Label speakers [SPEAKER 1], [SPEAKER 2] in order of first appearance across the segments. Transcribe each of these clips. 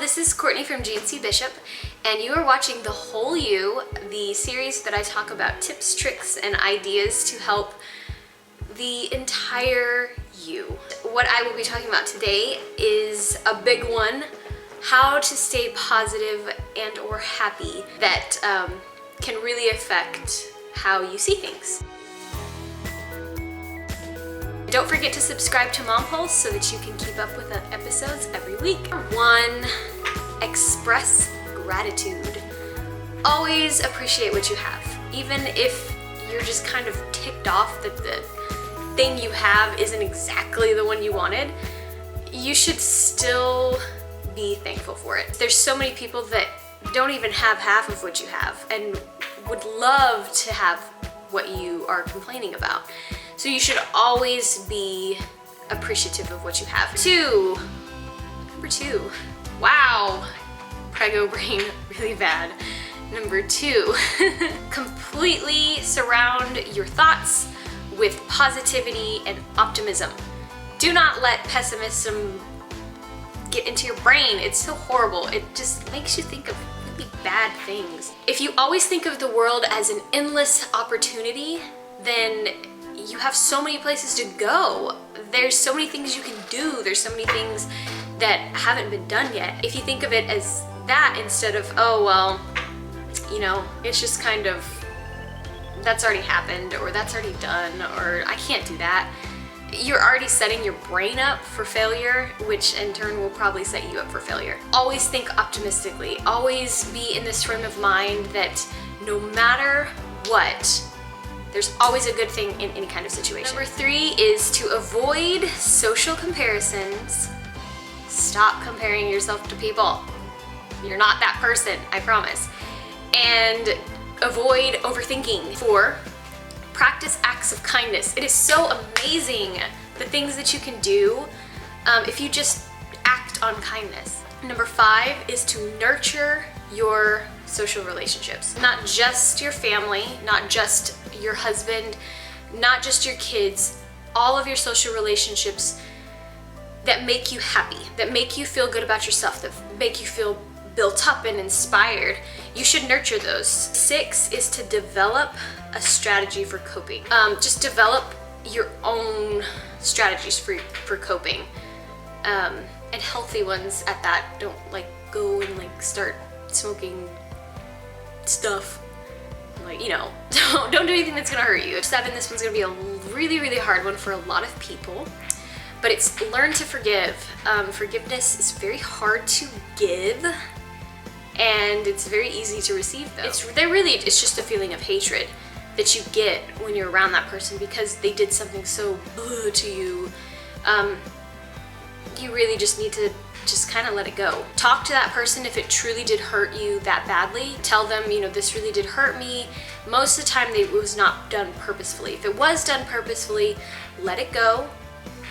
[SPEAKER 1] this is Courtney from GNCBishop, and you are watching The Whole You, the series that I talk about tips, tricks, and ideas to help the entire you. What I will be talking about today is a big one: how to stay positive and or happy that can really affect how you see things. Don't forget to subscribe to MomPulse so that you can keep up with the episodes every week. 1, express gratitude. Always appreciate what you have. Even if you're just kind of ticked off that the thing you have isn't exactly the one you wanted, you should still be thankful for it. There's so many people that don't even have half of what you have and would love to have what you are complaining about. So you should always be appreciative of what you have. Number two, wow, prego brain, really bad. Number 2, completely surround your thoughts with positivity and optimism. Do not let pessimism get into your brain. It's so horrible. It just makes you think of really bad things. If you always think of the world as an endless opportunity, then you have so many places to go. There's so many things you can do. There's so many things that haven't been done yet. If you think of it as that instead of, oh, well, you know, it's just kind of, that's already happened, or that's already done, or I can't do that, you're already setting your brain up for failure, which in turn will probably set you up for failure. Always think optimistically. Always be in this frame of mind that no matter what, there's always a good thing in any kind of situation. Number 3 is to avoid social comparisons. Stop comparing yourself to people. You're not that person, I promise. And avoid overthinking. 4, practice acts of kindness. It is so amazing the things that you can do if you just act on kindness. Number 5 is to nurture your social relationships. Not just your family, not just your husband, not just your kids, all of your social relationships that make you happy, that make you feel good about yourself, that make you feel built up and inspired. You should nurture those. 6 is to develop a strategy for coping. Just develop your own strategies for coping, and healthy ones at that. Don't like go and like start smoking stuff. Like, you know, don't do anything that's gonna hurt you. 7, this one's gonna be a really hard one for a lot of people, but it's learn to forgive. Forgiveness is very hard to give, and it's very easy to receive though. It's just a feeling of hatred that you get when you're around that person because they did something so to you. You really just need to just kind of let it go. Talk to that person if it truly did hurt you that badly. Tell them, you know, this really did hurt me. Most of the time it was not done purposefully. If it was done purposefully, let it go.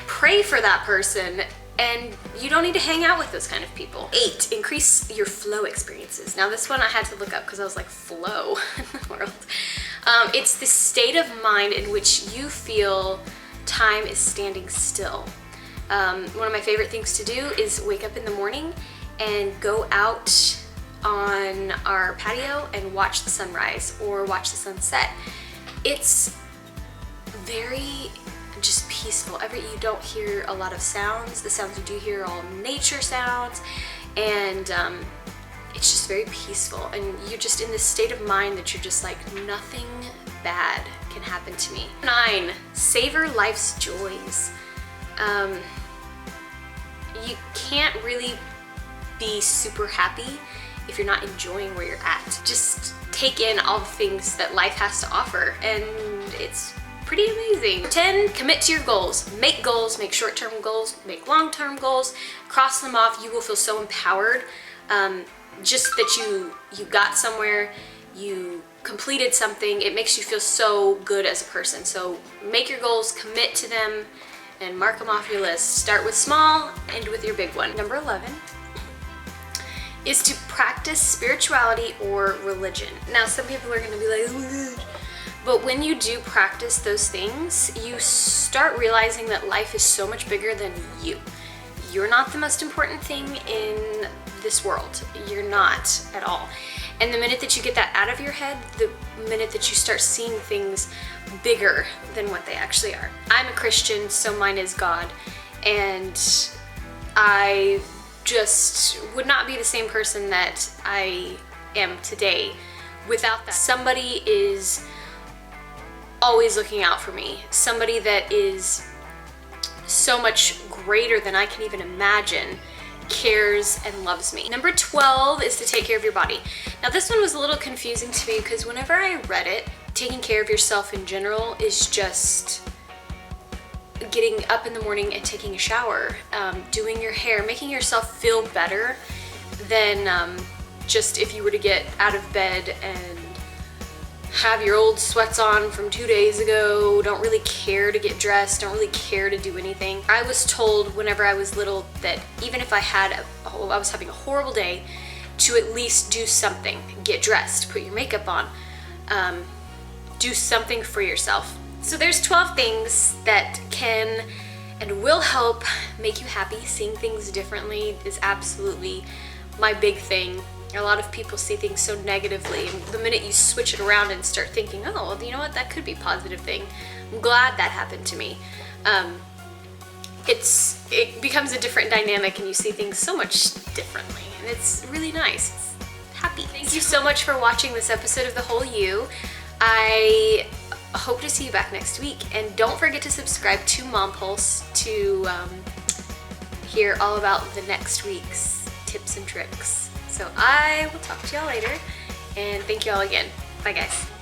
[SPEAKER 1] Pray for that person, and you don't need to hang out with those kind of people. 8, increase your flow experiences. Now this one I had to look up because I was like, flow in the world. It's the state of mind in which you feel time is standing still. One of my favorite things to do is wake up in the morning and go out on our patio and watch the sunrise or watch the sunset. It's very just peaceful. You don't hear a lot of sounds. The sounds you do hear are all nature sounds, and it's just very peaceful, and you're just in this state of mind that you're just like, nothing bad can happen to me. 9, savor life's joys. You can't really be super happy if you're not enjoying where you're at. Just take in all the things that life has to offer, and it's pretty amazing. 10, commit to your goals. Make goals, make short-term goals, make long-term goals, cross them off. You will feel so empowered. Just that you got somewhere, you completed something, it makes you feel so good as a person. So make your goals, commit to them, and mark them off your list. Start with small, end with your big one. Number 11 is to practice spirituality or religion. Now some people are gonna be like, ugh. But when you do practice those things, you start realizing that life is so much bigger than you. You're not the most important thing in this world. You're not at all. And the minute that you get that out of your head, the minute that you start seeing things bigger than what they actually are. I'm a Christian, so mine is God, and I just would not be the same person that I am today without that. Somebody is always looking out for me. Somebody that is so much greater than I can even imagine cares and loves me. Number 12 is to take care of your body. Now this one was a little confusing to me because whenever I read it, taking care of yourself in general is just getting up in the morning and taking a shower, doing your hair, making yourself feel better than just if you were to get out of bed and have your old sweats on from 2 days ago, don't really care to get dressed, don't really care to do anything. I was told whenever I was little that even if I was having a horrible day, to at least do something. Get dressed, put your makeup on, do something for yourself. So there's 12 things that can and will help make you happy. Seeing things differently is absolutely my big thing. A lot of people see things so negatively, and the minute you switch it around and start thinking, oh, well, you know what, that could be a positive thing. I'm glad that happened to me. It becomes a different dynamic and you see things so much differently, and it's really nice. It's happy. Thank you so much for watching this episode of The Whole You. I hope to see you back next week, and don't forget to subscribe to MomPulse to hear all about the next week's tips and tricks. So I will talk to y'all later, and thank you all again. Bye guys.